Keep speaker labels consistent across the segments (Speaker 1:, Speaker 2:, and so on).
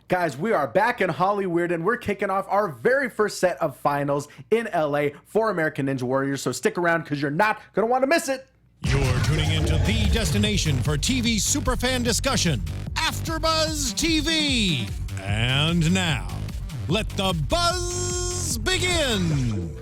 Speaker 1: Guys, we are back in Hollywood and we're kicking off our very first set of finals in LA for American Ninja Warriors. So stick around because you're not going to want to miss it.
Speaker 2: You're tuning into the destination for TV superfan discussion, AfterBuzz TV. And now, let the buzz begin.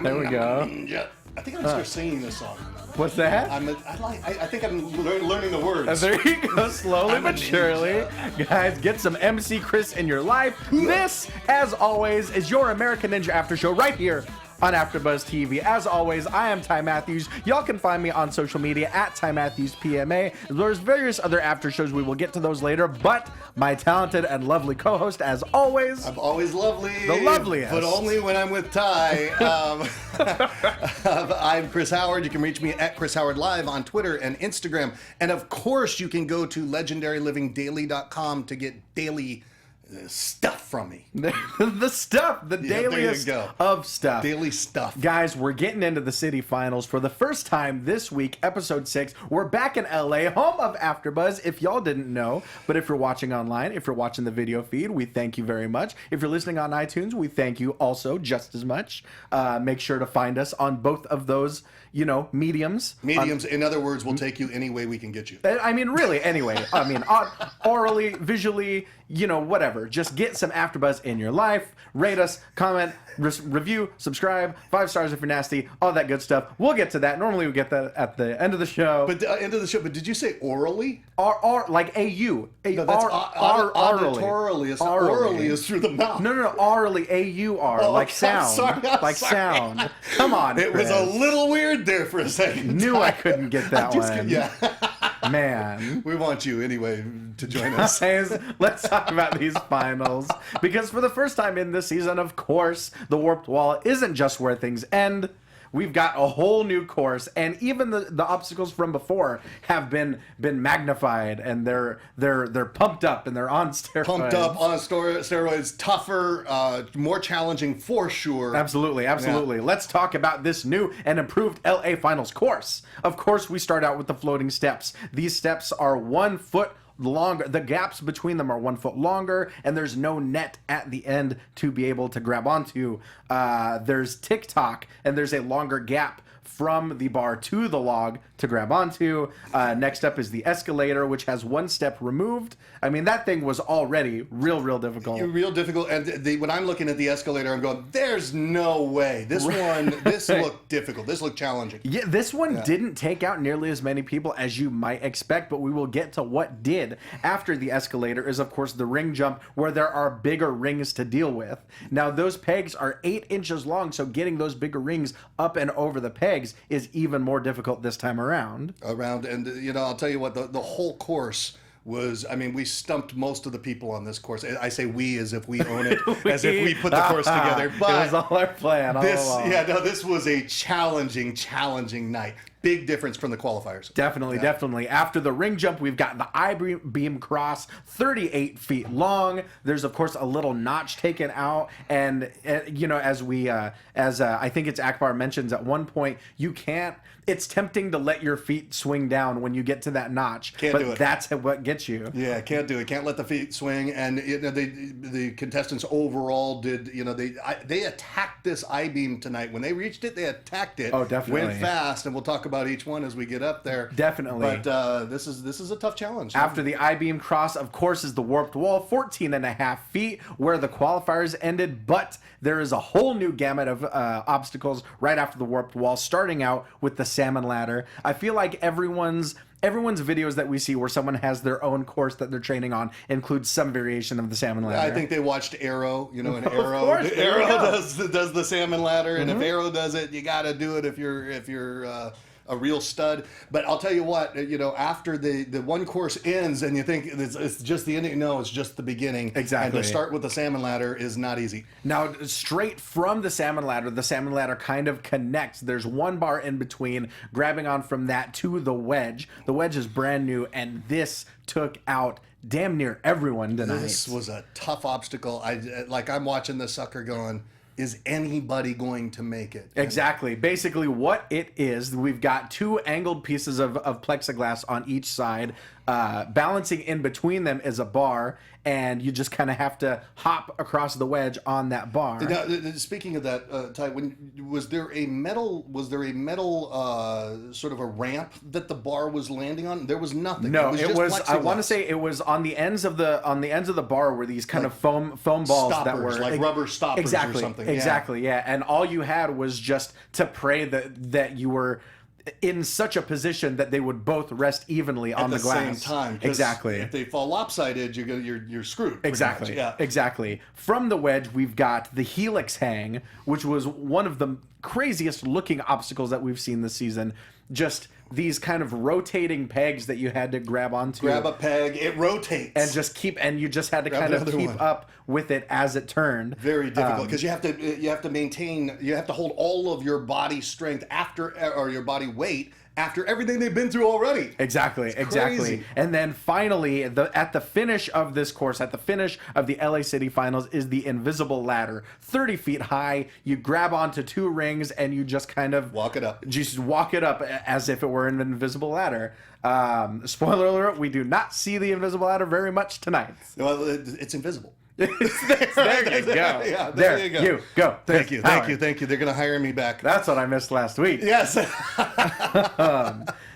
Speaker 1: There we go.
Speaker 3: Yeah, I think I'm gonna start singing this song.
Speaker 1: What's that?
Speaker 3: I think I'm learning the words.
Speaker 1: There you go, slowly but surely. Guys, get some MC Chris in your life. This, as always, is your American Ninja After Show right here on AfterBuzz TV. As always, I am Ty Matthews. Y'all can find me on social media at Ty Matthews PMA. There's various other after shows. We will get to those later. But my talented and lovely co-host, as always,
Speaker 3: I'm always lovely.
Speaker 1: The loveliest.
Speaker 3: But only when I'm with Ty. I'm Chris Howard. You can reach me at Chris Howard Live on Twitter and Instagram. And of course, you can go to legendarylivingdaily.com to get daily stuff from me.
Speaker 1: The stuff, the dailiest of stuff.
Speaker 3: Daily stuff.
Speaker 1: Guys, we're getting into the city finals for the first time this week, episode 6. We're back in LA, home of AfterBuzz, if y'all didn't know. But if you're watching online, if you're watching the video feed, we thank you very much. If you're listening on iTunes, we thank you also just as much. Make sure to find us on both of those, mediums.
Speaker 3: In other words, we'll take you any way we can get you.
Speaker 1: I mean, really, anyway. I mean, orally, visually, whatever. Just get some AfterBuzz in your life. Rate us, comment, review, subscribe, 5 stars if you're nasty, all that good stuff. We'll get to that. Normally we get that at the end of the show.
Speaker 3: But But did you say orally?
Speaker 1: Like A-U.
Speaker 3: No, that's auditorily. Orally is through the mouth.
Speaker 1: No, orally, A-U-R, like sound.
Speaker 3: Sorry.
Speaker 1: Sound. Come on,
Speaker 3: It
Speaker 1: Chris.
Speaker 3: was a little weird there for a second.
Speaker 1: Knew I couldn't get that one.
Speaker 3: Yeah.
Speaker 1: Man.
Speaker 3: We want you anyway to join us.
Speaker 1: Let's talk about these finals. Because for the first time in this season, of course, the Warped Wall isn't just where things end. We've got a whole new course, and even the obstacles from before have been magnified, and they're pumped up and they're on steroids.
Speaker 3: Pumped up on steroids, tougher, more challenging for sure.
Speaker 1: Absolutely. Yeah. Let's talk about this new and improved LA Finals course. Of course, we start out with the floating steps. These steps are 1 foot longer. The gaps between them are 1 foot longer, and there's no net at the end to be able to grab onto. There's Tic Toc, and there's a longer gap from the bar to the log to grab onto. Next up is the escalator, which has 1 step removed. I mean, that thing was already real difficult.
Speaker 3: Real difficult. And when I'm looking at the escalator, I'm going, there's no way. This looked difficult. This looked challenging.
Speaker 1: Yeah, this one didn't take out nearly as many people as you might expect, but we will get to what did. After the escalator is, of course, the ring jump, where there are bigger rings to deal with. Now, those pegs are 8 inches long, so getting those bigger rings up and over the pegs is even more difficult this time around.
Speaker 3: And I'll tell you what, the whole course was, we stumped most of the people on this course. I say we as if we own it, as if we put the course together. But
Speaker 1: it was all our plan all along.
Speaker 3: This was a challenging night. Big difference from the qualifiers.
Speaker 1: Definitely. After the ring jump, we've got the I-beam cross, 38 feet long. There's, of course, a little notch taken out. And, as I think it's Akbar mentions at one point, it's tempting to let your feet swing down when you get to that notch.
Speaker 3: Can't do it.
Speaker 1: That's what gets you.
Speaker 3: Yeah, can't do it. Can't let the feet swing. And the contestants overall did, they attacked this I-beam tonight. When they reached it, they attacked it.
Speaker 1: Oh, definitely.
Speaker 3: Went fast, and we'll talk about each one as we get up there.
Speaker 1: Definitely.
Speaker 3: But this is a tough challenge.
Speaker 1: After the I-beam cross, of course, is the warped wall, 14.5 feet, where the qualifiers ended. But there is a whole new gamut of obstacles right after the warped wall, starting out with the salmon ladder. I feel like everyone's videos that we see where someone has their own course that they're training on includes some variation of the salmon ladder.
Speaker 3: I think they watched Arrow, and Arrow,
Speaker 1: course,
Speaker 3: Arrow does the salmon ladder, and if Arrow does it, you got to do it if you're a real stud. But I'll tell you what, after the one course ends and you think it's just the ending, no, it's just the beginning.
Speaker 1: Exactly.
Speaker 3: And to start with the salmon ladder is not easy.
Speaker 1: Now, straight from the salmon ladder kind of connects. There's 1 bar in between, grabbing on from that to the wedge. The wedge is brand new, and this took out damn near everyone tonight.
Speaker 3: This was a tough obstacle. I'm watching this sucker going, is anybody going to make it?
Speaker 1: Exactly. Basically what it is, we've got 2 angled pieces of plexiglass on each side. Balancing in between them is a bar, and you just kind of have to hop across the wedge on that bar.
Speaker 3: Now, speaking of that, Ty, was there a metal sort of a ramp that the bar was landing on? There was nothing.
Speaker 1: No,
Speaker 3: it was.
Speaker 1: I want to say it was on the ends of the bar were these kind of foam balls
Speaker 3: stoppers,
Speaker 1: that were
Speaker 3: like rubber stoppers or something.
Speaker 1: Exactly, yeah. And all you had was just to pray that you were in such a position that they would both rest evenly on the glass
Speaker 3: at the same time.
Speaker 1: Exactly.
Speaker 3: If they fall lopsided, you're screwed.
Speaker 1: Exactly.
Speaker 3: Yeah.
Speaker 1: Exactly. From the wedge, we've got the helix hang, which was one of the craziest looking obstacles that we've seen this season. Just these kind of rotating pegs that you had to grab onto.
Speaker 3: Grab a peg, it rotates,
Speaker 1: and you just had to kind of keep up with it as it turned.
Speaker 3: Very difficult because you have to hold all of your body strength or your body weight after everything they've been through already.
Speaker 1: Exactly. And then finally, at the finish of this course, at the finish of the LA City Finals, is the invisible ladder, 30 feet high. You grab onto 2 rings and you just kind of
Speaker 3: walk it up.
Speaker 1: Just walk it up as if it were an invisible ladder. Spoiler alert: we do not see the invisible ladder very much tonight.
Speaker 3: Well, it's invisible.
Speaker 1: There you go.
Speaker 3: Yeah, there you go. Thank you. They're going to hire me back.
Speaker 1: That's what I missed last week.
Speaker 3: Yes.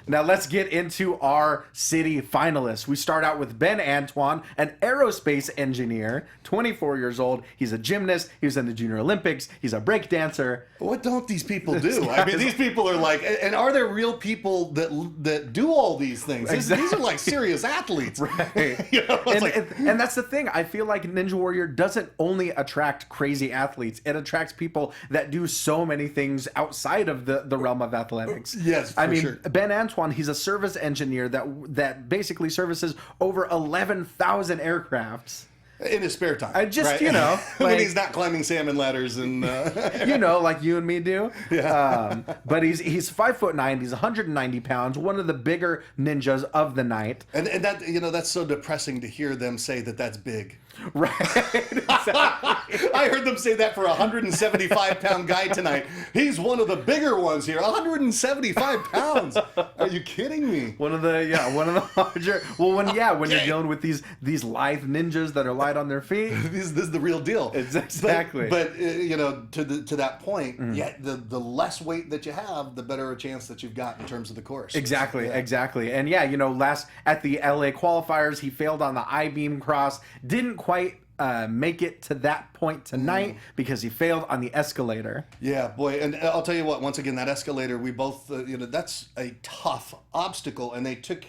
Speaker 1: Now let's get into our city finalists. We start out with Ben Antoine, an aerospace engineer, 24 years old. He's a gymnast. He was in the Junior Olympics. He's a break dancer.
Speaker 3: What don't these people do? I mean, these people are like, and are there real people that do all these things?
Speaker 1: Exactly.
Speaker 3: These are like serious athletes.
Speaker 1: Right.
Speaker 3: And
Speaker 1: that's the thing. I feel like Ninja Warrior doesn't only attract crazy athletes. It attracts people that do so many things outside of the realm of athletics.
Speaker 3: Yes,
Speaker 1: I mean,
Speaker 3: sure.
Speaker 1: Ben Antoine, he's a service engineer that basically services over 11,000 aircrafts.
Speaker 3: In his spare time.
Speaker 1: I just,
Speaker 3: right?
Speaker 1: when
Speaker 3: when he's not climbing salmon ladders and
Speaker 1: like you and me do.
Speaker 3: Yeah.
Speaker 1: But he's 5'9", he's 190 pounds, one of the bigger ninjas of the night.
Speaker 3: And that that's so depressing to hear them say that that's big.
Speaker 1: Right. Exactly.
Speaker 3: I heard them say that for a 175-pound guy tonight. He's one of the bigger ones here. 175 pounds. Are you kidding me?
Speaker 1: One of the larger. Well, when you're dealing with these lithe ninjas that are light on their feet,
Speaker 3: this is the real deal.
Speaker 1: Exactly.
Speaker 3: But to that point, the less weight that you have, the better a chance that you've got in terms of the course.
Speaker 1: Exactly. And last at the LA qualifiers, he failed on the I-beam cross. Didn't quite make it to that point tonight because he failed on the escalator.
Speaker 3: Yeah, boy, and I'll tell you what. Once again, that escalator, we both, that's a tough obstacle, and they took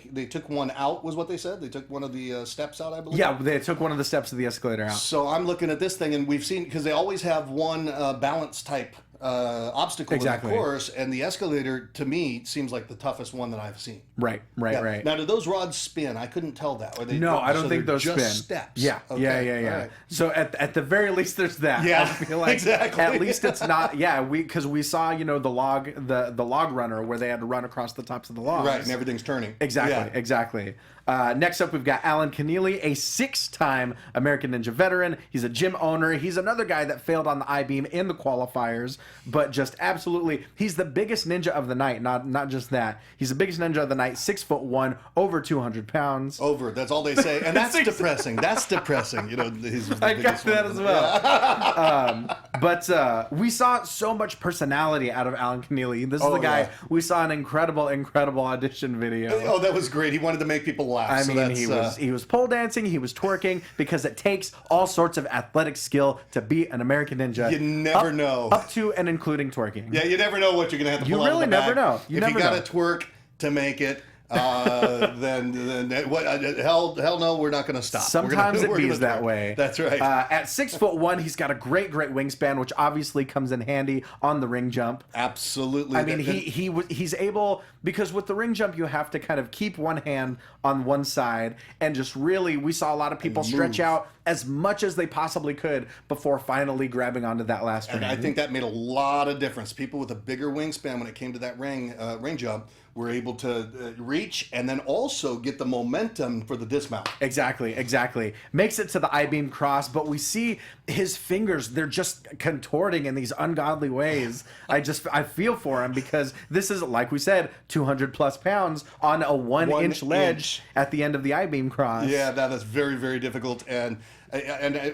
Speaker 3: one out. Was what they said. They took one of the steps out, I believe.
Speaker 1: Yeah, they took one of the steps of the escalator out.
Speaker 3: So I'm looking at this thing, and we've seen because they always have one balance type obstacle in the course, and the escalator to me seems like the toughest one that I've seen.
Speaker 1: Right.
Speaker 3: Now, do those rods spin? I couldn't tell that.
Speaker 1: No, I don't think those
Speaker 3: just
Speaker 1: spin.
Speaker 3: Steps.
Speaker 1: Yeah,
Speaker 3: Okay.
Speaker 1: yeah.
Speaker 3: Right.
Speaker 1: So at the very least, there's that.
Speaker 3: Yeah,
Speaker 1: I feel like
Speaker 3: exactly.
Speaker 1: At least it's not. Yeah, because we saw the log runner where they had to run across the tops of the logs.
Speaker 3: Right, and everything's turning.
Speaker 1: Exactly. Next up, we've got Alan Keneally, a 6-time American Ninja veteran. He's a gym owner. He's another guy that failed on the I-beam in the qualifiers, but just absolutely, he's the biggest ninja of the night. Not just that. He's the biggest ninja of the night, 6'1", over 200 pounds.
Speaker 3: That's all they say. And that's depressing. That's depressing. He's the
Speaker 1: I got that as well. But we saw so much personality out of Alan Keneally. This is the guy. We saw an incredible audition video.
Speaker 3: Oh, that was great. He wanted to make people laugh.
Speaker 1: I mean, he was pole dancing, he was twerking, because it takes all sorts of athletic skill to be an American Ninja.
Speaker 3: You never know.
Speaker 1: Up to and including twerking.
Speaker 3: Yeah, you never know what you're going to have to pull
Speaker 1: out of the bag. You really never know.
Speaker 3: If you got to twerk to make it, then what? Hell no, we're not going to stop.
Speaker 1: Sometimes it bees that way.
Speaker 3: That's right.
Speaker 1: At 6'1", he's got a great wingspan, which obviously comes in handy on the ring jump.
Speaker 3: Absolutely.
Speaker 1: I mean, he's able, because with the ring jump you have to kind of keep one hand on one side and just really, we saw a lot of people stretch out as much as they possibly could before finally grabbing onto that last ring.
Speaker 3: And I think that made a lot of difference. People with a bigger wingspan when it came to that ring jump were able to reach and then also get the momentum for the dismount.
Speaker 1: Exactly. Makes it to the I-beam cross, but we see his fingers, they're just contorting in these ungodly ways. I feel for him because this is, like we said, 200 plus pounds on a 1 inch ledge at the end of the I-beam cross.
Speaker 3: Yeah, that is very, very difficult. And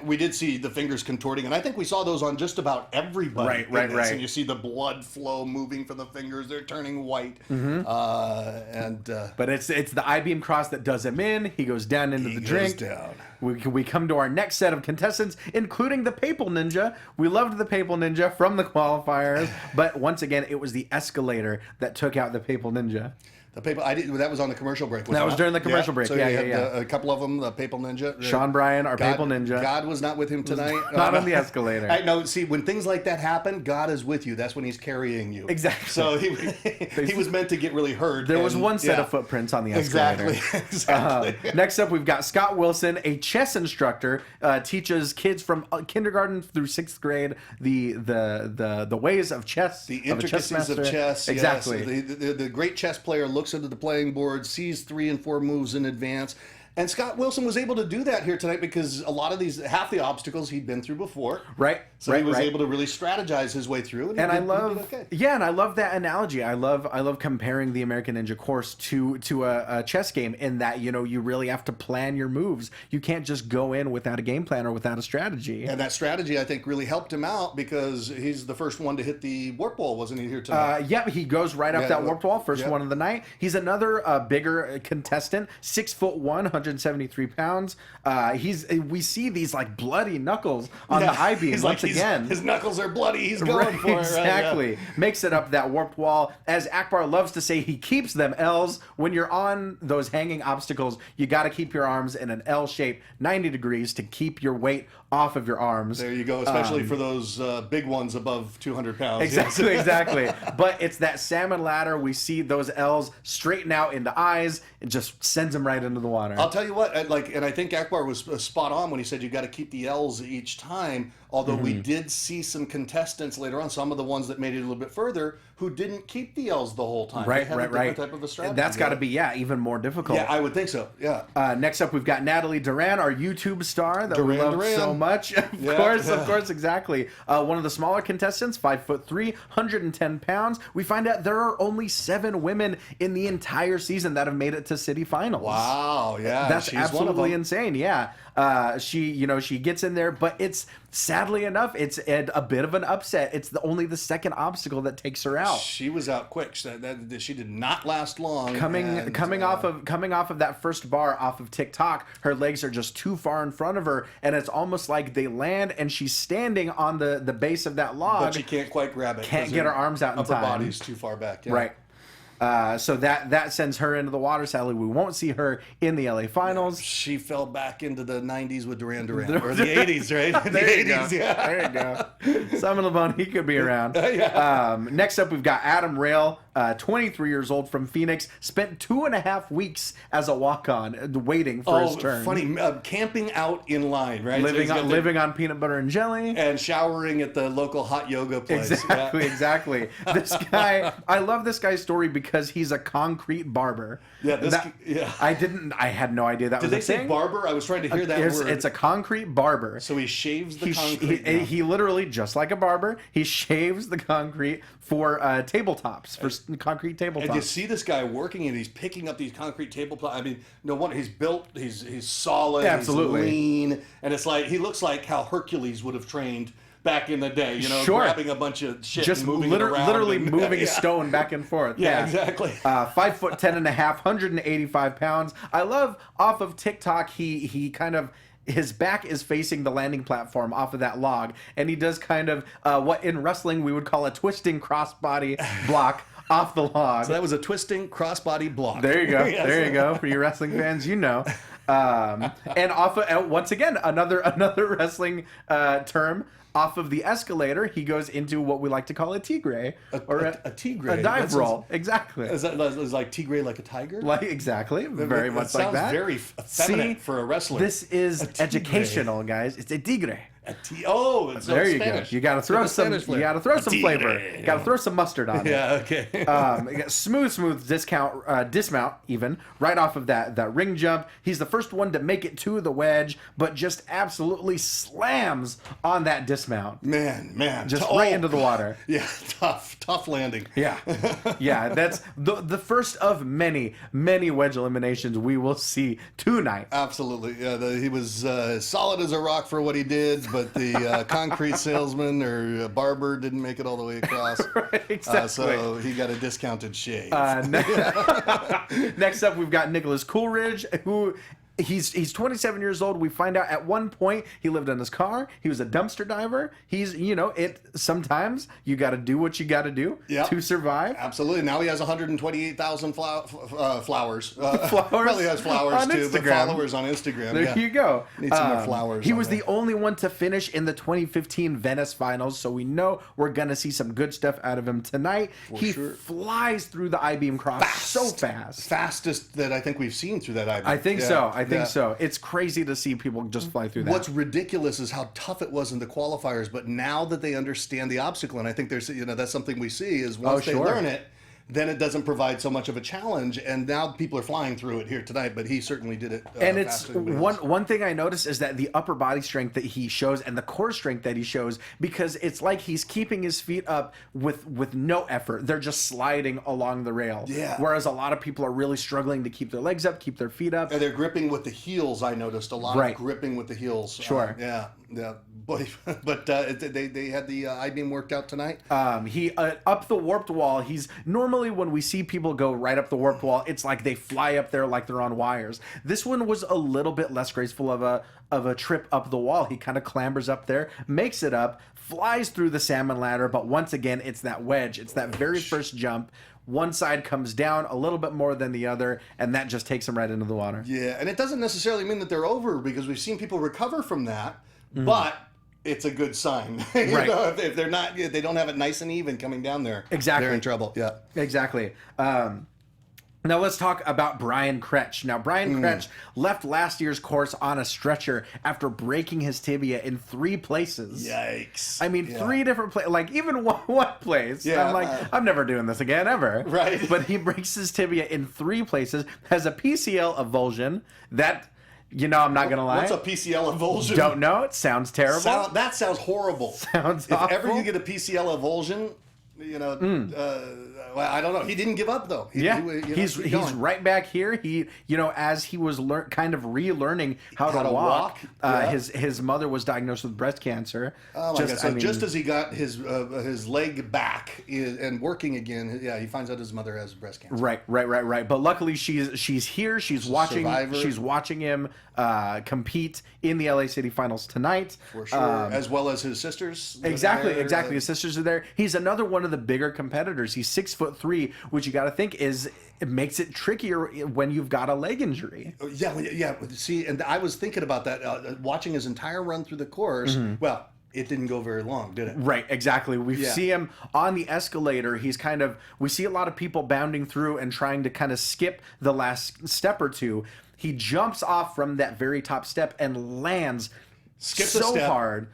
Speaker 3: we did see the fingers contorting, and I think we saw those on just about everybody.
Speaker 1: Right.
Speaker 3: And you see the blood flow moving from the fingers; they're turning white.
Speaker 1: But it's the I-beam cross that does him in. He goes down into the drink.
Speaker 3: Down.
Speaker 1: We come to our next set of contestants, including the Papal Ninja. We loved the Papal Ninja from the qualifiers, but once again, it was the Escalator that took out the Papal Ninja.
Speaker 3: The Papal, that was on the commercial break.
Speaker 1: That was during the commercial break.
Speaker 3: So
Speaker 1: yeah.
Speaker 3: A couple of them, the Papal Ninja.
Speaker 1: Sean Bryan, our Papal Ninja.
Speaker 3: God was not with him tonight.
Speaker 1: Not on the Escalator.
Speaker 3: I know. See, when things like that happen, God is with you. That's when He's carrying you.
Speaker 1: Exactly.
Speaker 3: So he was meant to get really hurt.
Speaker 1: There was one set of footprints on the Escalator.
Speaker 3: Exactly.
Speaker 1: Next up, we've got Scott Wilson, a chess instructor, teaches kids from kindergarten through 6th grade the ways of chess.
Speaker 3: The intricacies of chess.
Speaker 1: Exactly.
Speaker 3: Yes. The great chess player looks into the playing board, sees 3 and 4 moves in advance. And Scott Wilson was able to do that here tonight because a lot of half the obstacles he'd been through before.
Speaker 1: Right.
Speaker 3: So he was able to really strategize his way through.
Speaker 1: And I love that analogy. I love comparing the American Ninja course to a chess game in that, you really have to plan your moves. You can't just go in without a game plan or without a strategy.
Speaker 3: And that strategy, I think, really helped him out because he's the first one to hit the warp wall, wasn't he, here tonight?
Speaker 1: Yep, he goes right up that warp wall, first one of the night. He's another bigger contestant, 6'1", 173 pounds. We see these like bloody knuckles on the I-beam once again.
Speaker 3: His knuckles are bloody. He's going for it.
Speaker 1: Exactly. Makes it up that warped wall. As Akbar loves to say, he keeps them L's. When you're on those hanging obstacles, you got to keep your arms in an L shape, 90 degrees, to keep your weight off of your arms.
Speaker 3: There you go, especially for those big ones above 200 pounds.
Speaker 1: Exactly. But it's that salmon ladder. We see those L's straighten out into I's. It just sends them right into the water.
Speaker 3: I'll tell you what, and I think Akbar was spot on when he said you got to keep the L's each time. Although we did see some contestants later on, some of the ones that made it a little bit further, who didn't keep the L's the whole time.
Speaker 1: Right.
Speaker 3: They had a different type of a strategy.
Speaker 1: That's got to be, even more difficult.
Speaker 3: Yeah, I would think so, yeah.
Speaker 1: Next up, we've got Natalie Duran, our YouTube star that we love so much. Of course, exactly. One of the smaller contestants, 5'3", 110 pounds. We find out there are only 7 women in the entire season that have made it to city finals.
Speaker 3: Wow, yeah.
Speaker 1: That's absolutely insane, yeah. She gets in there, but it's, sadly enough, it's a bit of an upset. It's only the second obstacle that takes her out.
Speaker 3: She was out quick. She did not last long.
Speaker 1: Coming off of that first bar off of Tic Toc, her legs are just too far in front of her, and it's almost like they land, and she's standing on the base of that log.
Speaker 3: But she can't quite grab it.
Speaker 1: Can't get her arms out in time.
Speaker 3: Upper body's too far back. Yeah.
Speaker 1: Right. So that sends her into the water. Sadly, we won't see her in the LA finals.
Speaker 3: She fell back into the 90s with Duran Duran. Or the 80s, right?
Speaker 1: There you go. There you go. Simon LeBon, he could be around. Next up, we've got Adam Rail, 23 years old from Phoenix. Spent 2.5 weeks as a walk-on waiting for his turn.
Speaker 3: Funny. Camping out in line, right?
Speaker 1: Living on peanut butter and jelly.
Speaker 3: And showering at the local hot yoga place.
Speaker 1: Exactly. This guy, I love this guy's story because he's a concrete barber. I had no idea that was a thing. Did they say
Speaker 3: barber? I was trying to hear that word.
Speaker 1: It's a concrete barber.
Speaker 3: So he shaves the concrete.
Speaker 1: He literally, just like a barber, he shaves the concrete for tabletops, for concrete tabletops.
Speaker 3: And you see this guy working and he's picking up these concrete tabletops. I mean, no wonder he's built, he's solid,
Speaker 1: absolutely.
Speaker 3: He's lean, and it's like, he looks like how Hercules would have trained back in the day, grabbing a bunch of shit
Speaker 1: just
Speaker 3: and moving it around.
Speaker 1: Literally moving a stone back and forth.
Speaker 3: Yeah, exactly.
Speaker 1: 5'10.5", 185 pounds. I love off of Tic Toc, he kind of, his back is facing the landing platform off of that log, and he does kind of what in wrestling we would call a twisting crossbody block off the log.
Speaker 3: So that was a twisting crossbody block.
Speaker 1: There you go. Yes. There you go. For you wrestling fans, And off of, once again, another wrestling term. Off of the escalator, he goes into what we like to call a tigre,
Speaker 3: a tigre,
Speaker 1: a dive roll. Exactly.
Speaker 3: Is like tigre like a tiger?
Speaker 1: Like exactly, very much like
Speaker 3: sounds
Speaker 1: that.
Speaker 3: Very feminine for a wrestler.
Speaker 1: This is educational, guys. It's a tigre.
Speaker 3: It's
Speaker 1: there you
Speaker 3: Spanish.
Speaker 1: go. You got to throw some. You got to throw some flavor. You got to throw some mustard on it.
Speaker 3: Yeah. Okay.
Speaker 1: You got smooth dismount even right off of that ring jump. He's the first one to make it to the wedge, but just absolutely slams on that dismount.
Speaker 3: Man,
Speaker 1: just right into the water.
Speaker 3: Yeah, tough landing.
Speaker 1: Yeah, that's the first of many wedge eliminations we will see tonight.
Speaker 3: Absolutely. Yeah, he was solid as a rock for what he did, but the concrete salesman or barber didn't make it all the way across.
Speaker 1: Right, exactly.
Speaker 3: So he got a discounted shave.
Speaker 1: Next up, we've got Nicholas Coolidge, who. He's 27 years old. We find out at one point he lived in his car. He was a dumpster diver. Sometimes you got to do what you got to do to survive.
Speaker 3: Absolutely. Now he has 128,000 flowers.
Speaker 1: Flowers.
Speaker 3: Probably has flowers
Speaker 1: on
Speaker 3: too,
Speaker 1: Instagram.
Speaker 3: but followers on Instagram.
Speaker 1: There you go.
Speaker 3: Need some more flowers.
Speaker 1: He was the only one to finish in the 2015 Venice finals, so we know we're gonna see some good stuff out of him tonight. He flies through the I-beam cross so fast.
Speaker 3: Fastest that I think we've seen through that I-beam.
Speaker 1: I think so. I think so. It's crazy to see people just fly through that.
Speaker 3: What's ridiculous is how tough it was in the qualifiers, but now that they understand the obstacle, and I think there's, that's something we see is once they learn it, then it doesn't provide so much of a challenge, and now people are flying through it here tonight, but he certainly did it.
Speaker 1: And it's one thing I noticed is that the upper body strength that he shows and the core strength that he shows, because it's like he's keeping his feet up with no effort. They're just sliding along the rail.
Speaker 3: Yeah.
Speaker 1: Whereas a lot of people are really struggling to keep their legs up, keep their feet up.
Speaker 3: And they're gripping with the heels. I noticed a lot of gripping with the heels.
Speaker 1: Sure.
Speaker 3: Yeah. Boy, but they had the I-beam worked out tonight.
Speaker 1: He up the warped wall. He's normally when we see people go right up the warped wall, it's like they fly up there like they're on wires. This one was a little bit less graceful of a trip up the wall. He kind of clambers up there, makes it up, flies through the salmon ladder, but once again, it's that wedge. It's that very first jump. One side comes down a little bit more than the other, and that just takes them right into the water.
Speaker 3: Yeah, and it doesn't necessarily mean that they're over, because we've seen people recover from that, but it's a good sign. If they're not, if they don't have it nice and even coming down there, they're in trouble. Yeah,
Speaker 1: exactly. Now let's talk about Brian Kretsch. Now Brian Kretsch left last year's course on a stretcher after breaking his tibia in 3 places.
Speaker 3: Yikes!
Speaker 1: I mean, 3 different places. Like even one place.
Speaker 3: Yeah,
Speaker 1: I'm like, I'm never doing this again ever.
Speaker 3: Right.
Speaker 1: But he breaks his tibia in 3 places. Has a PCL avulsion that. I'm not gonna lie.
Speaker 3: What's a PCL avulsion?
Speaker 1: Don't know. It sounds terrible.
Speaker 3: That sounds horrible.
Speaker 1: Sounds
Speaker 3: if
Speaker 1: awful.
Speaker 3: ever you get a PCL avulsion, well, I don't know. He didn't give up though.
Speaker 1: He's right back here. He, as he was kind of relearning how to walk. His mother was diagnosed with breast cancer.
Speaker 3: Oh my God! So just as he got his leg back and working again, he finds out his mother has breast cancer.
Speaker 1: Right. But luckily, she's here. She's watching.
Speaker 3: Survivor.
Speaker 1: She's watching him compete in the LA City Finals tonight.
Speaker 3: For sure, as well as his sisters.
Speaker 1: Exactly. His sisters are there. He's another one of the bigger competitors. He's 6'3", which you got to think it makes it trickier when you've got a leg injury.
Speaker 3: Yeah. See, and I was thinking about that watching his entire run through the course. Well, it didn't go very long, did it?
Speaker 1: Right, exactly. We see him on the escalator. We see a lot of people bounding through and trying to kind of skip the last step or two. He jumps off from that very top step and lands hard.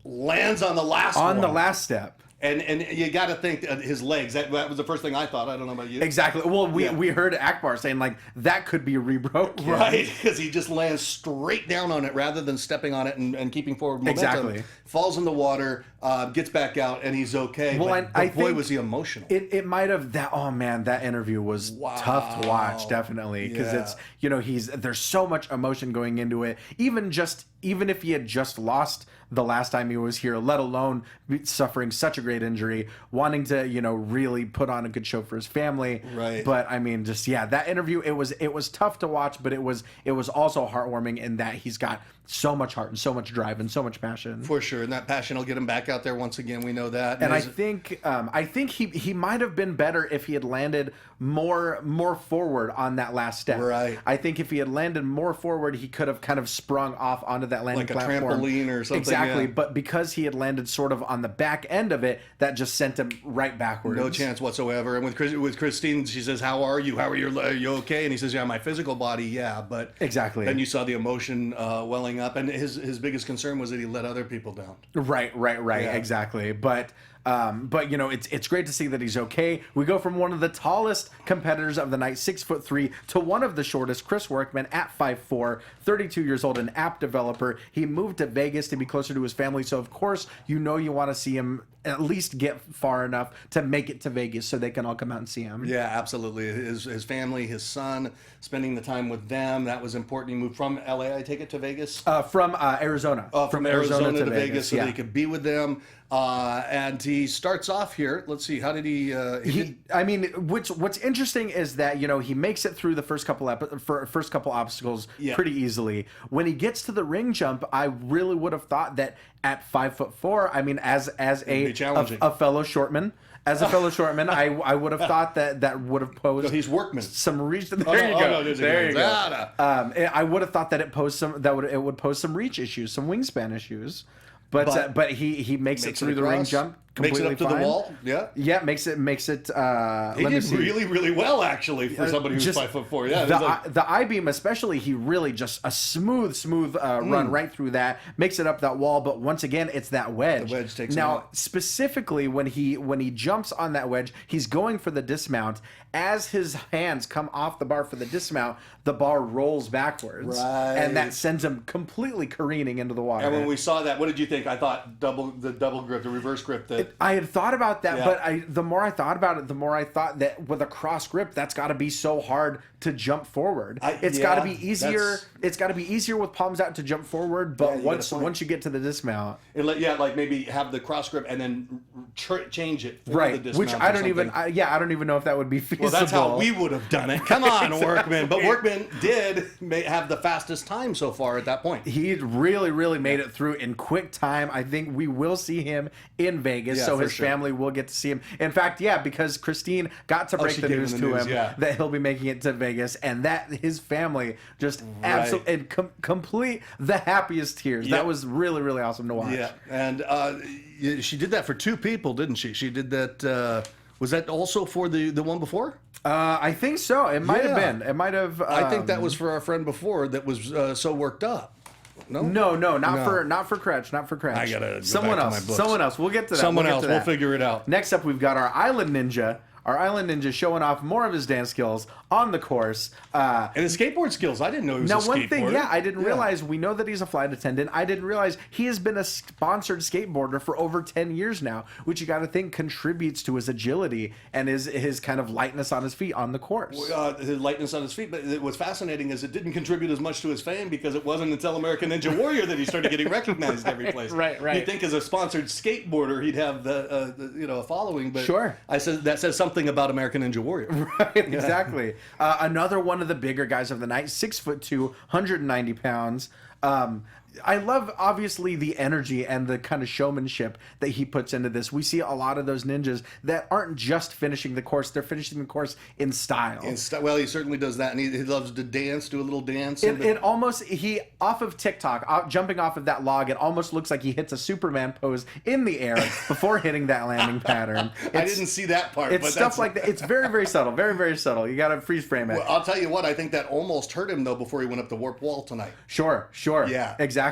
Speaker 3: Lands on the last
Speaker 1: step.
Speaker 3: And you got to think his legs. That was the first thing I thought. I don't know about you.
Speaker 1: Exactly. Well, we heard Akbar saying like that could be rebroken.
Speaker 3: Right, because he just lands straight down on it rather than stepping on it and keeping forward momentum.
Speaker 1: Exactly.
Speaker 3: Falls in the water, gets back out, and he's okay.
Speaker 1: Well,
Speaker 3: but boy, was he emotional.
Speaker 1: It might have that. Oh man, that interview was tough to watch. Definitely, because it's there's so much emotion going into it. Even if he had just lost the last time he was here, let alone suffering such a great injury, wanting to, really put on a good show for his family.
Speaker 3: Right.
Speaker 1: But I mean, that interview, it was tough to watch, but it was also heartwarming in that he's got so much heart and so much drive and so much passion.
Speaker 3: For sure. And that passion will get him back out there once again. We know that.
Speaker 1: And I think he might have been better if he had landed more forward on that last step.
Speaker 3: Right.
Speaker 1: I think if he had landed more forward, he could have kind of sprung off onto that landing
Speaker 3: like a
Speaker 1: platform.
Speaker 3: trampoline or something.
Speaker 1: Exactly,
Speaker 3: yeah.
Speaker 1: but because he had landed sort of on the back end of it, that just sent him right backwards.
Speaker 3: No chance whatsoever. And with Christine, she says, "How are you? Are you okay?" And he says, "Yeah, my physical body, yeah, but
Speaker 1: Exactly.
Speaker 3: Then you saw the emotion welling up, and his biggest concern was that he let other people down.
Speaker 1: Right,
Speaker 3: Yeah.
Speaker 1: exactly. But you know, it's great to see that he's okay. We go from one of the tallest competitors of the night, 6'3", to one of the shortest, Chris Workman, at 5'4", 32 years old, an app developer. He moved to Vegas to be closer to his family, so of course, you know, you want to see him at least get far enough to make it to Vegas so they can all come out and see him.
Speaker 3: Yeah, absolutely. His family, his son, spending the time with them, that was important. He moved from LA, I take it, to Vegas?
Speaker 1: From Arizona.
Speaker 3: From Arizona to Vegas so
Speaker 1: yeah.
Speaker 3: that he could be with them. And he starts off here. Let's see, how did he?
Speaker 1: I mean, what's interesting is that, you know, he makes it through the first couple obstacles pretty easily. When he gets to the ring jump, I really would have thought that at 5'4", I mean, as a fellow shortman. As a fellow shortman, I would have thought that would have posed.
Speaker 3: No, he's Workman.
Speaker 1: Some reach. There you go. There you go. I would have thought that it would pose some reach issues, some wingspan issues. But he makes it through the ring jump.
Speaker 3: Makes it up to
Speaker 1: fine.
Speaker 3: the wall. Yeah.
Speaker 1: Yeah, makes it.
Speaker 3: He did really, really well, actually, for somebody who's 5'4". Yeah.
Speaker 1: The I-beam, especially, he really just a smooth run right through that, makes it up that wall. But once again, it's that wedge.
Speaker 3: The wedge takes him
Speaker 1: now
Speaker 3: out.
Speaker 1: Specifically when he jumps on that wedge, he's going for the dismount. As his hands come off the bar for the dismount, the bar rolls backwards, and that sends him completely careening into the water.
Speaker 3: And when we saw that, what did you think? I thought the double grip, the reverse grip.
Speaker 1: I had thought about that, but the more I thought about it, the more I thought that with a cross grip, that's got to be so hard to jump forward. It's got to be easier. It's got to be easier with palms out to jump forward. But once you get to the dismount,
Speaker 3: like maybe have the cross grip and then change it for the dismount.
Speaker 1: Which I don't even know if that would be feasible.
Speaker 3: Well, that's how we would have done it. Come on, exactly. Workman. But Workman did have the fastest time so far at that point.
Speaker 1: He really made it through in quick time. I think we will see him in Vegas, so his family will get to see him. In fact, because Christine got to break the news to him that he'll be making it to Vegas, and that his family just absolutely and complete the happiest tears. That was really awesome to watch.
Speaker 3: Yeah, and she did that for two people, didn't she? She did that. Was that also for the one before?
Speaker 1: I think so. It might have been. It might have.
Speaker 3: I think that was for our friend before that was so worked up.
Speaker 1: No, not for Cratch. Not for Cratch.
Speaker 3: I gotta go
Speaker 1: someone
Speaker 3: back
Speaker 1: else.
Speaker 3: to my books.
Speaker 1: Someone else. We'll get to that.
Speaker 3: Someone else. We'll figure it out.
Speaker 1: Next up, we've got our Island Ninja. Our Island Ninja showing off more of his dance skills on the course.
Speaker 3: And his skateboard skills. I didn't know he was a skateboarder.
Speaker 1: Now, one thing, I didn't realize, we know that he's a flight attendant. I didn't realize he has been a sponsored skateboarder for over 10 years now, which you got to think contributes to his agility and his kind of lightness on his feet on the course.
Speaker 3: His lightness on his feet. But what's fascinating is it didn't contribute as much to his fame because it wasn't until American Ninja Warrior that he started getting recognized every place.
Speaker 1: Right.
Speaker 3: You'd think as a sponsored skateboarder he'd have a following, but
Speaker 1: sure.
Speaker 3: That says something about American Ninja Warrior.
Speaker 1: Right, exactly. Another one of the bigger guys of the night, 6'2", 190 pounds. I love, obviously, the energy and the kind of showmanship that he puts into this. We see a lot of those ninjas that aren't just finishing the course. They're finishing the course in style.
Speaker 3: Well, he certainly does that, and he loves to dance, do a little dance.
Speaker 1: Off of Tic Toc, jumping off of that log, it almost looks like he hits a Superman pose in the air before hitting that landing pattern.
Speaker 3: I didn't see that part.
Speaker 1: It's stuff like that. It's very subtle. Very subtle. You got to freeze frame it.
Speaker 3: Well, I'll tell you what, I think that almost hurt him, though, before he went up the warp wall tonight.
Speaker 1: Sure.
Speaker 3: Yeah.
Speaker 1: Exactly.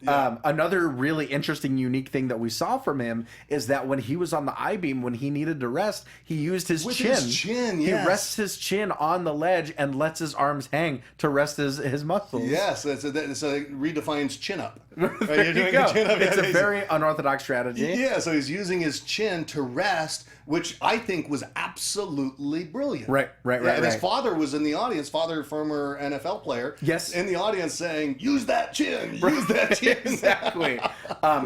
Speaker 1: Yeah. Another really interesting, unique thing that we saw from him is that when he was on the I-beam, when he needed to rest, he used his chin.
Speaker 3: His chin, yes.
Speaker 1: He rests his chin on the ledge and lets his arms hang to rest his muscles.
Speaker 3: Yes, so it redefines chin up.
Speaker 1: There you go. It's a very unorthodox strategy.
Speaker 3: Yeah, so he's using his chin to rest, which I think was absolutely brilliant.
Speaker 1: Right.
Speaker 3: And his father was in the audience, former NFL player.
Speaker 1: Yes.
Speaker 3: In the audience saying, use that chin, use that chin.
Speaker 1: Exactly.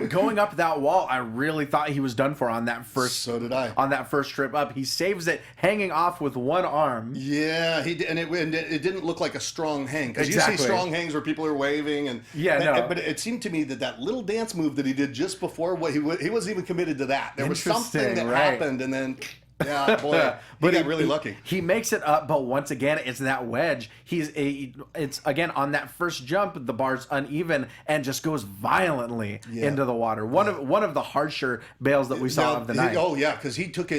Speaker 1: Going up that wall, I really thought he was done for on that first.
Speaker 3: So did I.
Speaker 1: On that first trip up, he saves it, hanging off with one arm.
Speaker 3: Yeah, he did, and it didn't look like a strong hang because you see strong hangs where people are waving and but it seemed to me that little dance move that he did just before he wasn't even committed to that. There was something that happened, and then Yeah, boy, but he got really lucky.
Speaker 1: He makes it up, but once again, it's that wedge. It's again on that first jump, the bar's uneven and just goes violently into the water. One of the harsher bails that we saw of the night.
Speaker 3: Oh yeah, because he took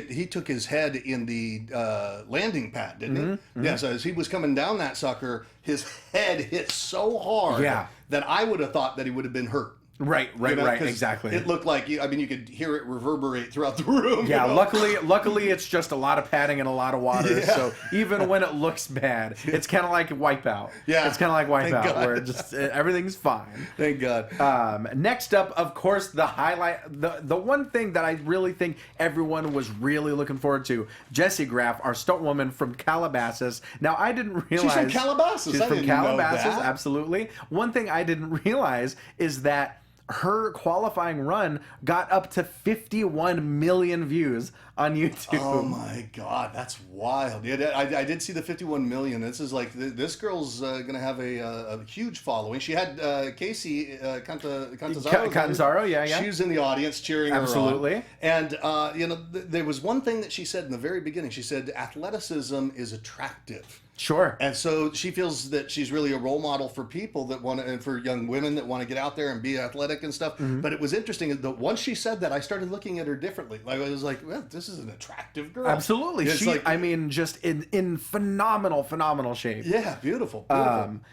Speaker 3: his head in the landing pad, didn't he? Mm-hmm. Yeah, so as he was coming down that sucker, his head hit so hard that I would have thought that he would have been hurt.
Speaker 1: Right, exactly.
Speaker 3: It looked like, I mean, you could hear it reverberate throughout the room.
Speaker 1: Yeah, luckily it's just a lot of padding and a lot of water. Yeah. So even when it looks bad, it's kind of like Wipeout. Yeah, it's kind of like Wipeout, where just everything's fine.
Speaker 3: Thank God.
Speaker 1: Next up, of course, the highlight, the one thing that I really think everyone was really looking forward to: Jessie Graff, our stunt woman from Calabasas. Now, I didn't realize
Speaker 3: she's from Calabasas.
Speaker 1: She's from Calabasas,
Speaker 3: know that.
Speaker 1: Absolutely. One thing I didn't realize is that her qualifying run got up to 51 million views on YouTube.
Speaker 3: Oh my God, that's wild. Yeah, I did see the 51 million. This is like, this girl's going to have a huge following. She had Casey
Speaker 1: Catanzaro, yeah.
Speaker 3: She was in the audience cheering
Speaker 1: Absolutely.
Speaker 3: her on. And, there was one thing that she said in the very beginning. She said, athleticism is attractive.
Speaker 1: Sure.
Speaker 3: And so she feels that she's really a role model for people that want to, and for young women that want to get out there and be athletic and stuff. Mm-hmm. But it was interesting that once she said that, I started looking at her differently. Like, I was like, well, this is an attractive girl.
Speaker 1: Absolutely. Just in phenomenal shape.
Speaker 3: Yeah, beautiful.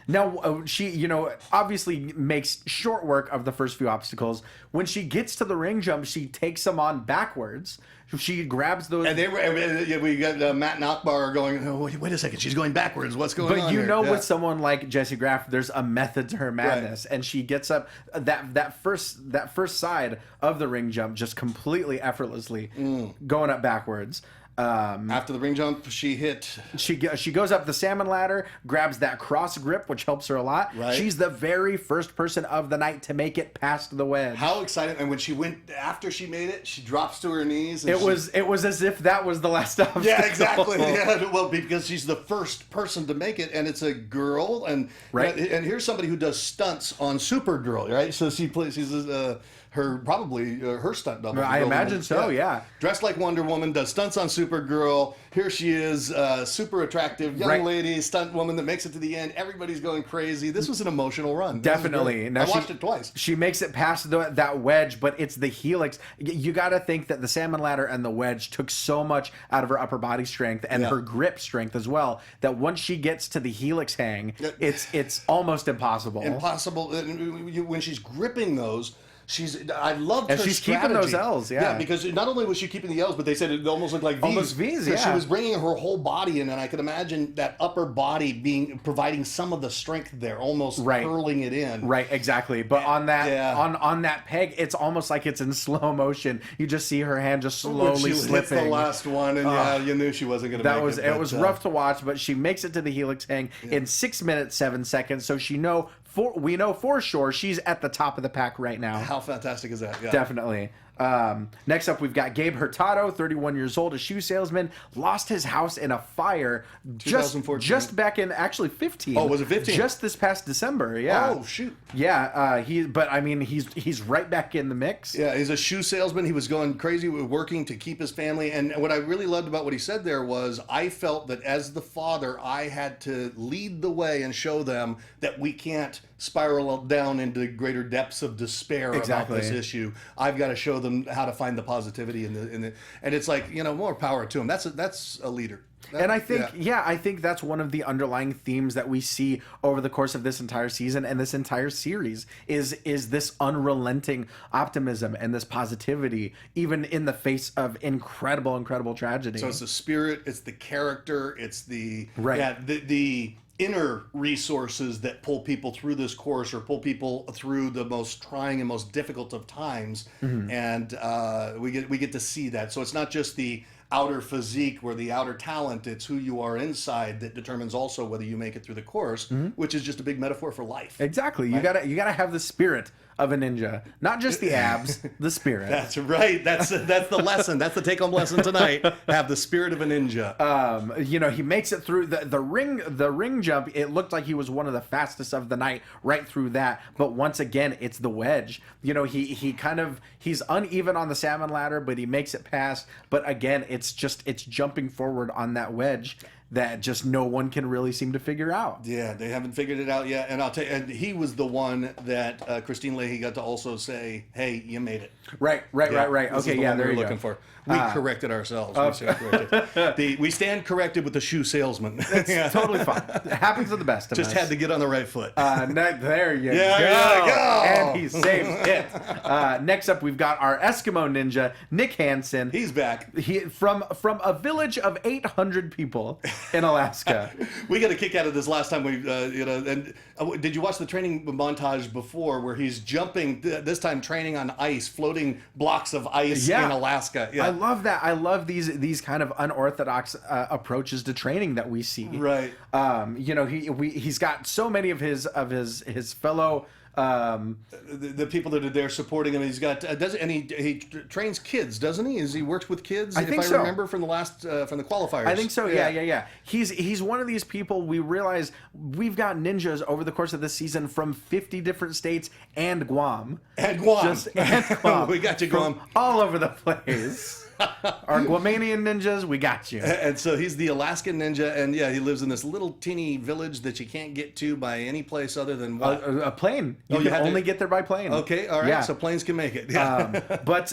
Speaker 1: Now, she, obviously makes short work of the first few obstacles. When she gets to the ring jump, she takes them on backwards. She grabs those.
Speaker 3: And we got Matt and Akbar going, oh, wait a second, she's going backwards. What's going on here?
Speaker 1: With someone like Jessie Graff, there's a method to her madness. Right. And she gets up that first side of the ring jump just completely effortlessly going up backwards.
Speaker 3: After the ring jump, she
Speaker 1: goes up the salmon ladder, grabs that cross grip, which helps her a lot.
Speaker 3: Right.
Speaker 1: She's the very first person of the night to make it past the wedge.
Speaker 3: How exciting! And when after she made it, she drops to her knees. And
Speaker 1: it was as if that was the last obstacle.
Speaker 3: Yeah, exactly. Yeah, well, because she's the first person to make it, and it's a girl, and here's somebody who does stunts on Supergirl, right? So she's her stunt double.
Speaker 1: I imagine so, yeah.
Speaker 3: Dressed like Wonder Woman, does stunts on Supergirl. Here she is, super attractive young lady, stunt woman that makes it to the end. Everybody's going crazy. This was an emotional run.
Speaker 1: Definitely.
Speaker 3: I watched it twice.
Speaker 1: She makes it past that wedge, but it's the helix. You got to think that the salmon ladder and the wedge took so much out of her upper body strength and her grip strength as well, that once she gets to the helix hang, it's almost impossible.
Speaker 3: Impossible. When she's gripping those, I loved her
Speaker 1: she's
Speaker 3: strategy.
Speaker 1: keeping those L's,
Speaker 3: yeah, because not only was she keeping the L's, but they said it almost looked like V's.
Speaker 1: Almost V's, yeah.
Speaker 3: She was bringing her whole body in, and I could imagine that upper body providing some of the strength there, almost curling it in.
Speaker 1: Right, exactly. But on that on that peg, it's almost like it's in slow motion. You just see her hand just slowly slipping.
Speaker 3: The last one, and you knew she wasn't going to make it.
Speaker 1: It was rough to watch, but she makes it to the helix hang in 6 minutes 7 seconds. So we know for sure she's at the top of the pack right now.
Speaker 3: How fantastic is that? Yeah.
Speaker 1: Definitely. Next up, we've got Gabe Hurtado, 31 years old, a shoe salesman, lost his house in a fire just back in 15.
Speaker 3: Oh, was it 15?
Speaker 1: Just this past December, yeah.
Speaker 3: Oh, shoot.
Speaker 1: Yeah, he's right back in the mix.
Speaker 3: Yeah, he's a shoe salesman. He was going crazy working to keep his family. And what I really loved about what he said there was, I felt that as the father, I had to lead the way and show them that we can't spiral down into greater depths of despair about this issue. I've got to show them how to find the positivity in the and it's like, more power to him. That's a leader.
Speaker 1: And I think, I think that's one of the underlying themes that we see over the course of this entire season and this entire series is this unrelenting optimism and this positivity, even in the face of incredible tragedy.
Speaker 3: So it's the spirit, it's the character, it's the the inner resources that pull people through this course or pull people through the most trying and most difficult of times. Mm-hmm. And we get to see that. So it's not just the outer physique or the outer talent, it's who you are inside that determines also whether you make it through the course, which is just a big metaphor for life.
Speaker 1: Exactly. Right? You gotta have the spirit of a ninja, not just the abs, the spirit.
Speaker 3: That's right. That's the lesson. That's the take-home lesson tonight. Have the spirit of a ninja.
Speaker 1: He makes it through the ring jump. It looked like he was one of the fastest of the night right through that. But once again, it's the wedge. He's uneven on the salmon ladder, but he makes it past. But again, it's jumping forward on that wedge that just no one can really seem to figure out.
Speaker 3: Yeah, they haven't figured it out yet. And I'll tell you, and he was the one that Christine Leahy got to also say, "Hey, you made it."
Speaker 1: Right. Okay, yeah, there
Speaker 3: we're
Speaker 1: you
Speaker 3: looking
Speaker 1: go.
Speaker 3: for. We corrected ourselves. We stand corrected. We stand corrected with the shoe salesman.
Speaker 1: It's totally fine. It happens to the best of
Speaker 3: Just
Speaker 1: us.
Speaker 3: had to get on the right foot.
Speaker 1: There you
Speaker 3: go.
Speaker 1: And he saves it. Next up, we've got our Eskimo ninja, Nick Hansen.
Speaker 3: He's back.
Speaker 1: He from a village of 800 people in Alaska.
Speaker 3: We got a kick out of this last time we, and did you watch the training montage before where he's jumping, this time training on ice, floating blocks of ice in Alaska? Yeah.
Speaker 1: I love that. I love these kind of unorthodox approaches to training that we see.
Speaker 3: Right.
Speaker 1: He's got so many of his fellow
Speaker 3: the people that are there supporting him. He's got he trains kids, doesn't he? He works with kids.
Speaker 1: I think so.
Speaker 3: Remember from the last from the qualifiers.
Speaker 1: I think so. Yeah. He's one of these people. We realize we've got ninjas over the course of this season from 50 different states and Guam.
Speaker 3: And Guam. We got you, Guam.
Speaker 1: From all over the place. Our Guamanian ninjas, we got you.
Speaker 3: And so he's the Alaskan ninja, and he lives in this little teeny village that you can't get to by any place other than what?
Speaker 1: A plane. You can only get there by plane.
Speaker 3: Okay, all right.
Speaker 1: Yeah.
Speaker 3: So planes can make it. Yeah.
Speaker 1: But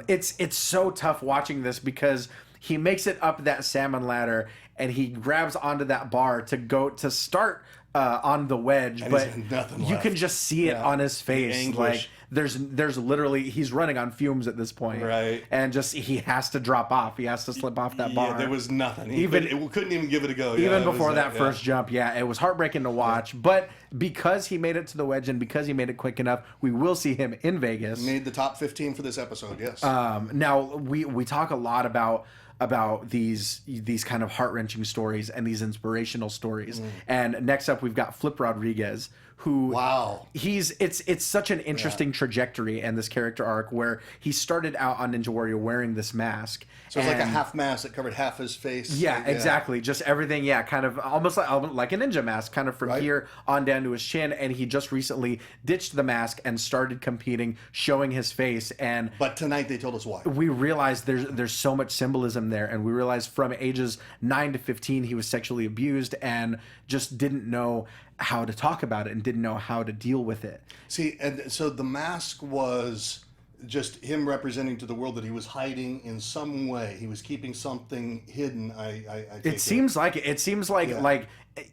Speaker 1: it's so tough watching this because he makes it up that salmon ladder and he grabs onto that bar to start on the wedge,
Speaker 3: and
Speaker 1: but
Speaker 3: you
Speaker 1: can just see it on his face. Like there's literally, he's running on fumes at this point,
Speaker 3: right?
Speaker 1: And just he has to drop off. He has to slip off that bar.
Speaker 3: There was nothing. It couldn't even give it a go.
Speaker 1: Even before that first jump, it was heartbreaking to watch. Yeah. But because he made it to the wedge and because he made it quick enough, we will see him in Vegas.
Speaker 3: Made the top 15 for this episode. Yes.
Speaker 1: Now we talk a lot about these kind of heart-wrenching stories and these inspirational stories. And next up we've got Flip Rodriguez, who it's such an interesting trajectory and this character arc where he started out on Ninja Warrior wearing this mask.
Speaker 3: So it's like a half mask that covered half his face.
Speaker 1: Yeah, exactly. Just everything, kind of almost like a ninja mask, kind of from here on down to his chin. And he just recently ditched the mask and started competing, showing his face. But
Speaker 3: tonight they told us why.
Speaker 1: We realized there's so much symbolism there, and we realized from ages 9 to 15 he was sexually abused and just didn't know how to talk about it and didn't know how to deal with it.
Speaker 3: See, and so the mask was just him representing to the world that he was hiding in some way. He was keeping something hidden.
Speaker 1: It seems like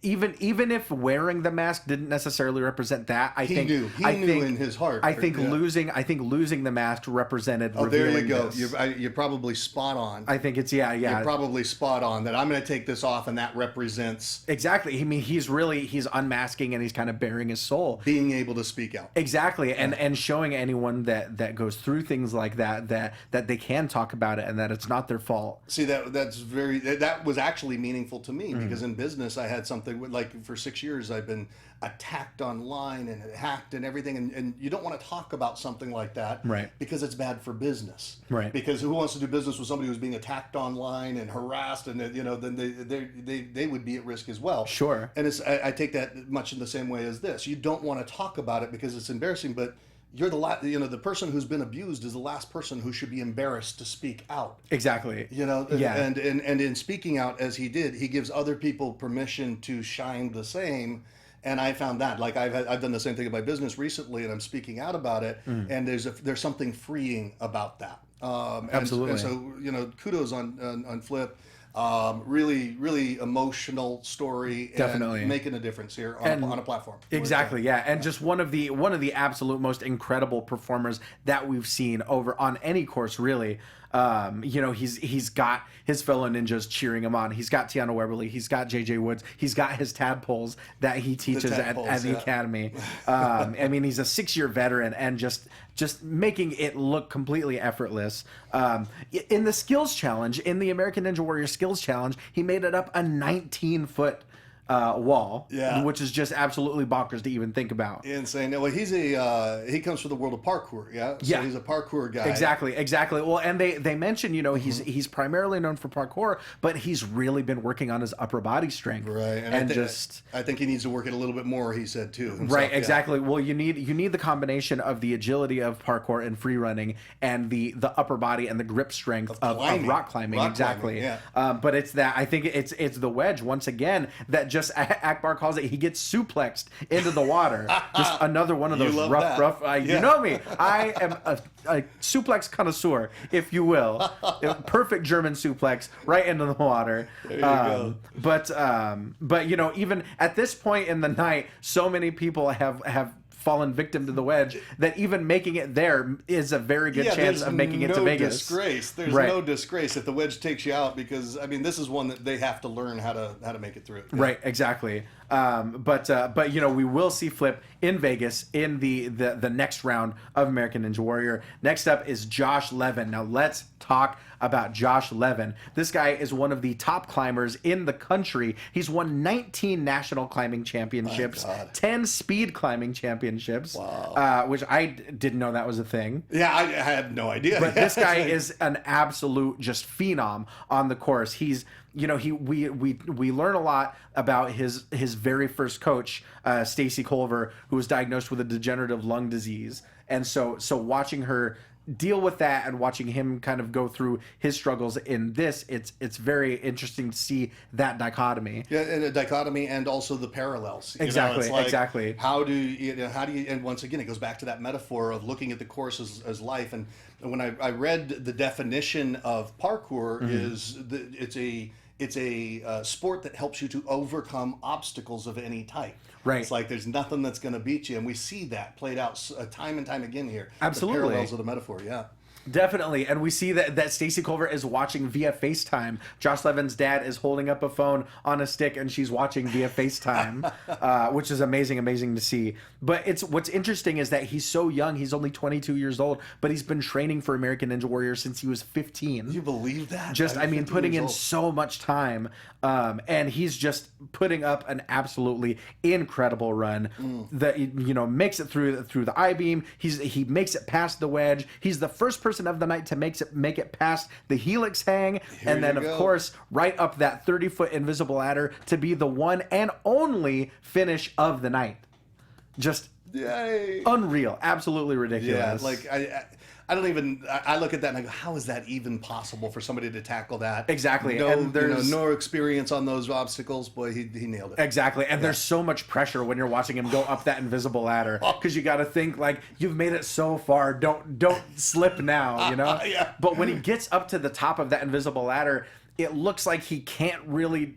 Speaker 1: even if wearing the mask didn't necessarily represent that,
Speaker 3: he knew in his heart.
Speaker 1: I think losing the mask represented.
Speaker 3: Oh, there you go. You're probably spot on.
Speaker 1: I think it's
Speaker 3: You're probably spot on that. I'm going to take this off, and that represents
Speaker 1: exactly. I mean, he's unmasking and he's kind of bearing his soul,
Speaker 3: being able to speak out.
Speaker 1: Exactly, and showing anyone that goes through things like that they can talk about it and that it's not their fault.
Speaker 3: See, that was actually meaningful to me because in business I had something like for 6 years I've been attacked online and hacked and everything, and you don't want to talk about something like that,
Speaker 1: right?
Speaker 3: Because it's bad for business,
Speaker 1: right?
Speaker 3: Because who wants to do business with somebody who's being attacked online and harassed, and then they would be at risk as well.
Speaker 1: Sure.
Speaker 3: And I take that much in the same way as this. You don't want to talk about it because it's embarrassing, but you're the person who's been abused is the last person who should be embarrassed to speak out.
Speaker 1: Exactly.
Speaker 3: And in speaking out as he did, he gives other people permission to shine the same. And I found that, like I've done the same thing in my business recently, and I'm speaking out about it. And there's something freeing about that.
Speaker 1: Absolutely.
Speaker 3: And so kudos on Flip. Really, really emotional story.
Speaker 1: Definitely
Speaker 3: and making a difference here on a platform.
Speaker 1: Exactly, yeah, and just one of the absolute most incredible performers that we've seen over on any course, really. He's got his fellow ninjas cheering him on. He's got Tiana Weberly. He's got JJ Woods. He's got his tadpoles that he teaches at the academy. I mean, he's a 6-year veteran and just making it look completely effortless. In the skills challenge, in the American Ninja Warrior skills challenge, he made it up a 19-foot wall,
Speaker 3: Yeah.
Speaker 1: which is just absolutely bonkers to even think about.
Speaker 3: Insane. Well, he comes from the world of parkour, yeah? So
Speaker 1: Yeah.
Speaker 3: he's a parkour guy.
Speaker 1: Exactly. Well, and they mention,
Speaker 3: Mm-hmm.
Speaker 1: he's primarily known for parkour, but he's really been working on his upper body strength.
Speaker 3: Right.
Speaker 1: And
Speaker 3: I think he needs to work it a little bit more, he said, too. himself,
Speaker 1: Right,
Speaker 3: yeah.
Speaker 1: exactly. Well, you need the combination of the agility of parkour and free running, and the upper body and the grip strength of rock climbing. Exactly.
Speaker 3: Yeah.
Speaker 1: But it's that, I think it's the wedge once again that just Akbar calls it. He gets suplexed into the water. Just another one of those
Speaker 3: love
Speaker 1: rough.
Speaker 3: that.
Speaker 1: You know me. I am a suplex connoisseur, if you will. Perfect German suplex right into the water.
Speaker 3: There you go.
Speaker 1: But even at this point in the night, so many people have fallen victim to the wedge that even making it there is a very good chance of making it to Vegas.
Speaker 3: Disgrace. There's
Speaker 1: Right.
Speaker 3: no disgrace if the wedge takes you out, because I mean this is one that they have to learn how to make it through. Yeah.
Speaker 1: Right, exactly. But we will see Flip in Vegas in the next round of American Ninja Warrior. Next up is Josh Levin. Now let's talk about Josh Levin. This guy is one of the top climbers in the country. He's won 19 national climbing championships, 10 speed climbing championships, which I didn't know that was a thing.
Speaker 3: Yeah, I had no idea.
Speaker 1: But this guy is an absolute just phenom on the course. He's we learn a lot about his very first coach, Stacy Culver, who was diagnosed with a degenerative lung disease, and so watching her deal with that and watching him kind of go through his struggles in this, it's very interesting to see that dichotomy.
Speaker 3: Yeah, and a dichotomy, and also the parallels.
Speaker 1: Exactly,
Speaker 3: It's like,
Speaker 1: exactly.
Speaker 3: How do you, and once again, it goes back to that metaphor of looking at the course as life. And when I read the definition of parkour, it's a sport that helps you to overcome obstacles of any type.
Speaker 1: Right.
Speaker 3: It's like there's nothing that's going to beat you, and we see that played out time and time again here.
Speaker 1: Absolutely.
Speaker 3: The parallels of the metaphor, yeah.
Speaker 1: Definitely, and we see that Stacy Culver is watching via FaceTime. Josh Levin's dad is holding up a phone on a stick, and she's watching via FaceTime, which is amazing to see. But what's interesting is that he's so young. He's only 22 years old, but he's been training for American Ninja Warrior since he was 15.
Speaker 3: Do you believe that?
Speaker 1: Just, I mean, putting in so much time, and he's just putting up an absolutely incredible run that makes it through the I-beam. He makes it past the wedge. He's the first person of the night to make it past the helix hang, and then of course right up that 30-foot invisible ladder to be the one and only finish of the night. Just
Speaker 3: Yay.
Speaker 1: Unreal, absolutely ridiculous.
Speaker 3: Yeah, like I don't even. I look at that and I go, how is that even possible for somebody to tackle that?
Speaker 1: Exactly.
Speaker 3: No,
Speaker 1: And there's
Speaker 3: no experience on those obstacles. Boy, he nailed it.
Speaker 1: Exactly. And there's so much pressure when you're watching him go up that invisible ladder, because you got to think like, you've made it so far. Don't slip now,
Speaker 3: Yeah.
Speaker 1: But when he gets up to the top of that invisible ladder, it looks like he can't really,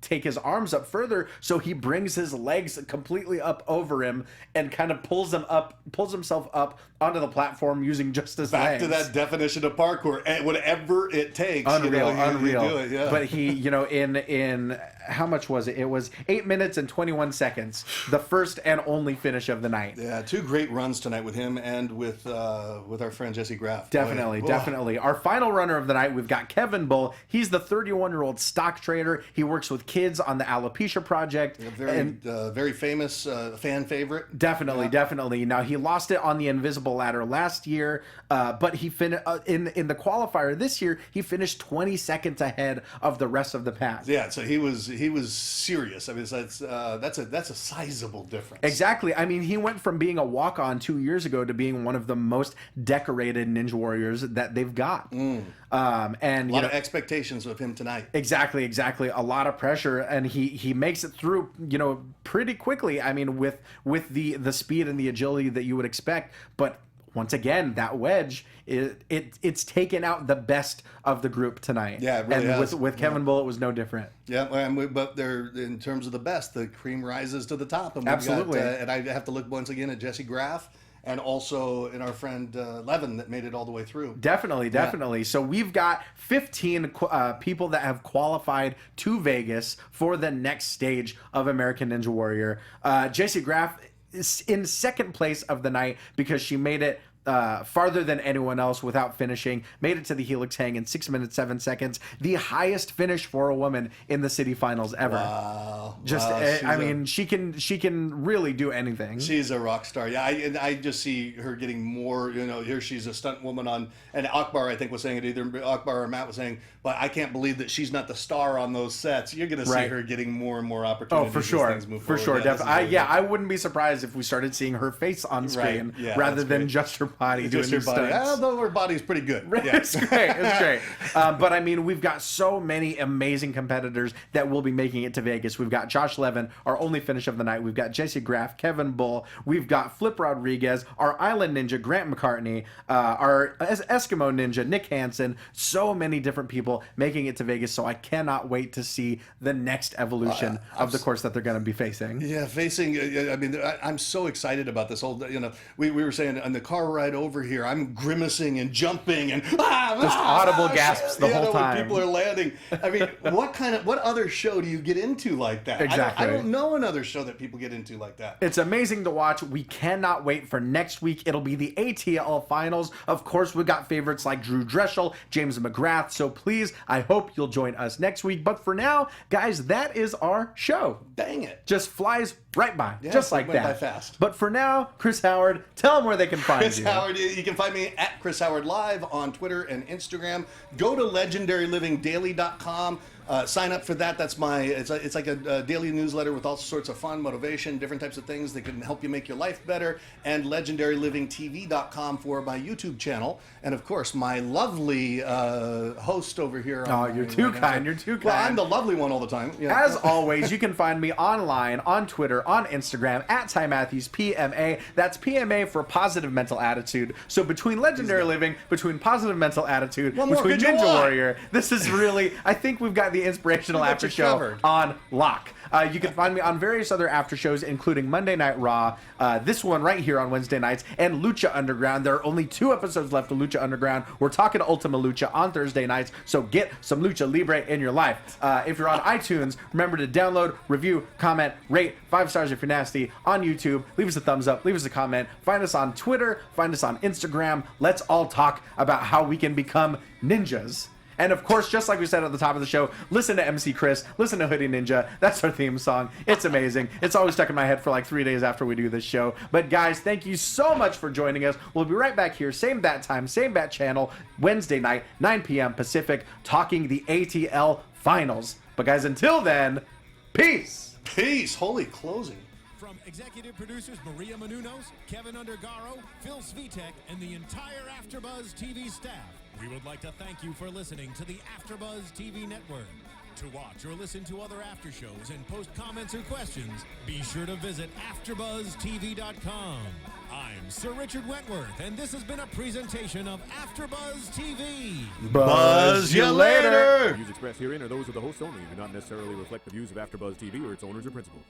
Speaker 1: take his arms up further. So he brings his legs completely up over him and kind of pulls himself up onto the platform using just his
Speaker 3: Back
Speaker 1: legs.
Speaker 3: to that definition of parkour, and whatever it takes.
Speaker 1: Unreal.
Speaker 3: You do it, yeah.
Speaker 1: But he, in how much was it? It was 8 minutes and 21 seconds. The first and only finish of the night.
Speaker 3: Yeah, two great runs tonight with him and with our friend Jessie Graff.
Speaker 1: Definitely,
Speaker 3: Boy.
Speaker 1: definitely. Our final runner of the night, we've got Kevin Bull. He's the 31-year-old stock trader. He works with kids on the Alopecia Project.
Speaker 3: Very famous fan favorite.
Speaker 1: Definitely. Now, he lost it on the invisible ladder last year, but he in the qualifier this year, he finished 20 seconds ahead of the rest of the pack.
Speaker 3: Yeah, so he was serious. I mean, that's a sizable difference.
Speaker 1: Exactly. I mean, he went from being a walk-on 2 years ago to being one of the most decorated Ninja Warriors that they've got. And
Speaker 3: a lot of expectations of him tonight.
Speaker 1: Exactly. A lot of pressure, and he makes it through, pretty quickly. I mean, with the speed and the agility that you would expect, but once again, that wedge it's taken out the best of the group tonight.
Speaker 3: Yeah, it really
Speaker 1: and
Speaker 3: has.
Speaker 1: with Kevin Bull, it was no different.
Speaker 3: Yeah, but they're in terms of the best, the cream rises to the top. And
Speaker 1: Absolutely.
Speaker 3: And I have to look once again at Jessie Graff, and also in our friend Levin that made it all the way through.
Speaker 1: Definitely. So we've got 15 people that have qualified to Vegas for the next stage of American Ninja Warrior. Jessie Graff is in second place of the night because she made it farther than anyone else without finishing, made it to the helix hang in 6 minutes 7 seconds, the highest finish for a woman in the city finals ever.
Speaker 3: Wow.
Speaker 1: I mean, she can really do anything.
Speaker 3: She's a rock star. Yeah, I just see her getting more. Here she's a stunt woman on, and Akbar I think was saying it, either Akbar or Matt was saying, but I can't believe that she's not the star on those sets. You're going to see her getting more and more opportunities.
Speaker 1: Oh, for sure,
Speaker 3: as things move
Speaker 1: for
Speaker 3: forward.
Speaker 1: sure, definitely. I wouldn't be surprised if we started seeing her face on screen rather than just her body doing these stunts.
Speaker 3: Although her body's pretty good. Yeah.
Speaker 1: It's great. It's great. But I mean, we've got so many amazing competitors that will be making it to Vegas. We've got Josh Levin, our only finish of the night. We've got Jessie Graff, Kevin Bull. We've got Flip Rodriguez, our Island Ninja, Grant McCartney, our Eskimo Ninja, Nick Hansen. So many different people making it to Vegas. So I cannot wait to see the next evolution of the course that they're going to be facing.
Speaker 3: Yeah, I mean, I'm so excited about this whole, we were saying on the car ride over here, I'm grimacing and jumping and just
Speaker 1: audible gasps the whole time.
Speaker 3: When people are landing. I mean, what other show do you get into like that?
Speaker 1: Exactly.
Speaker 3: I don't know another show that people get into like that.
Speaker 1: It's amazing to watch. We cannot wait for next week. It'll be the ATL finals. Of course, we've got favorites like Drew Dreschel, James McGrath. So please, I hope you'll join us next week. But for now, guys, that is our show.
Speaker 3: Dang it.
Speaker 1: Just flies right by, just like
Speaker 3: went
Speaker 1: that.
Speaker 3: By fast.
Speaker 1: But for now, Chris Howard, tell them where they can find
Speaker 3: Chris
Speaker 1: you.
Speaker 3: Howard, you can find me at Chris Howard Live on Twitter and Instagram. Go to legendarylivingdaily.com. Sign up for that. That's it's like a daily newsletter with all sorts of fun, motivation, different types of things that can help you make your life better. And legendarylivingtv.com for my YouTube channel. And of course, my lovely host over here.
Speaker 1: You're too kind. You're too kind.
Speaker 3: Well, I'm the lovely one all the time. Yeah.
Speaker 1: As always, you can find me online, on Twitter, on Instagram, at Ty Matthews, PMA. That's PMA for Positive Mental Attitude. So between Legendary Living, between Positive Mental Attitude, between Ninja Warrior, this is really, I think we've got the inspirational after show on lock. You can find me on various other after shows, including Monday Night Raw, this one right here on Wednesday nights, and Lucha Underground. There are only 2 episodes left of Lucha Underground. We're talking Ultima Lucha on Thursday nights, so get some Lucha Libre in your life. If you're on iTunes, remember to download, review, comment, rate, 5 stars if you're nasty. On YouTube, leave us a thumbs up, leave us a comment. Find us on Twitter, find us on Instagram. Let's all talk about how we can become ninjas. And of course, just like we said at the top of the show, listen to MC Chris, listen to Hoodie Ninja. That's our theme song. It's amazing. It's always stuck in my head for like 3 days after we do this show. But guys, thank you so much for joining us. We'll be right back here, same bat time, same bat channel, Wednesday night, 9 p.m. Pacific, talking the ATL finals. But guys, until then, peace.
Speaker 3: Peace. Holy closing.
Speaker 2: From executive producers Maria Menounos, Kevin Undergaro, Phil Svitek, and the entire AfterBuzz TV staff, we would like to thank you for listening to the AfterBuzz TV network. To watch or listen to other after shows and post comments or questions, be sure to visit AfterBuzzTV.com. I'm Sir Richard Wentworth, and this has been a presentation of AfterBuzz TV.
Speaker 1: Buzz you later.
Speaker 4: The views expressed herein are those of the hosts only and do not necessarily reflect the views of AfterBuzz TV or its owners or principals.